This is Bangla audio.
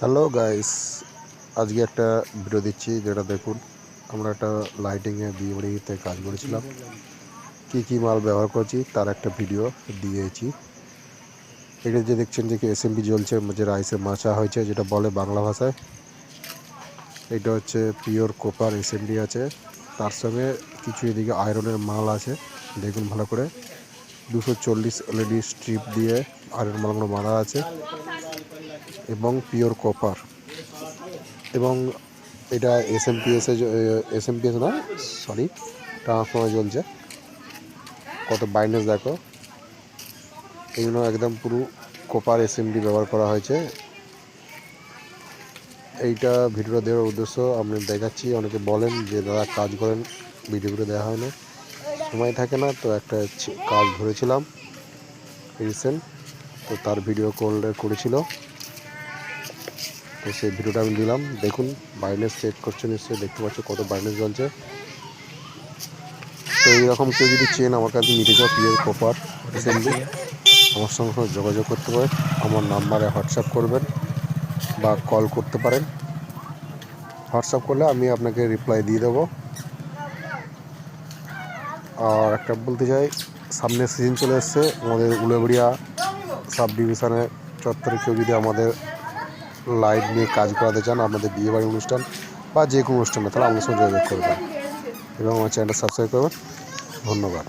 হ্যালো গাইস, আজকে একটা ভিডিও দিচ্ছি যেটা দেখুন। আমরা একটা লাইটিংয়ে বিয়ে বাড়িতে কাজ করেছিলাম, কি কি মাল ব্যবহার করেছি তার একটা ভিডিও দিয়েছি। এটা যে দেখছেন যে এসএমবি জ্বলছে, যে রাইসে মাচা হয়েছে যেটা বলে বাংলা ভাষায়, এটা হচ্ছে পিওর কোপার এসএমডি আছে। তার সঙ্গে কিছু এদিকে আয়রনের মাল আছে, দেখুন ভালো করে। 240 এলইডি স্ট্রিপ দিয়ে আয়রন মালগুলো মারা আছে এবং পিওর কপার। এবং এটা এসএমপিএস না, সরি, ট্রান্সফর্মার জ্বলছে। কত ব্রাইটনেস দেখো। এগুলো একদম পুরো কপার এসএমডি ব্যবহার করা হয়েছে। এইটা ভিডিও দেওয়ার উদ্দেশ্য আপনি দেখাচ্ছি। অনেকে বলেন যে দাদা কাজ করেন, ভিডিওগুলো দেওয়া হয় না, সময় থাকে না। তো একটা কাজ ধরেছিলাম রিসেন্ট, তো তার ভিডিও করেছিল, তো সেই ভিডিওটা আমি দিলাম। দেখুন, ব্রাইটনেস চেক করছে, নিশ্চয়ই দেখতে পাচ্ছি কত ব্রাইটনেস জ্বলছে। তো এইরকম কেউ যদি চেন আমার কাছে নিতে চাও পিওর কপার এসএমডি, আমার সঙ্গে যোগাযোগ করতে পারেন। আমার নাম্বারে হোয়াটসঅ্যাপ করবেন বা কল করতে পারেন। হোয়াটসঅ্যাপ করলে আমি আপনাকে রিপ্লাই দিয়ে দেবো। আর একটা বলতে চাই, সামনের সিজন চলে এসছে। আমাদের উলেবড়িয়া সাব ডিভিশনের চত্বরে কেউ যদি আমাদের লাইট নিয়ে কাজ করাতে চান, আপনাদের বিয়েবাড়ি অনুষ্ঠান বা যে কোনো অনুষ্ঠানে, তাহলে আমাদের সঙ্গে যোগাযোগ করবেন এবং আমার চ্যানেলটা সাবস্ক্রাইব করবেন। ধন্যবাদ।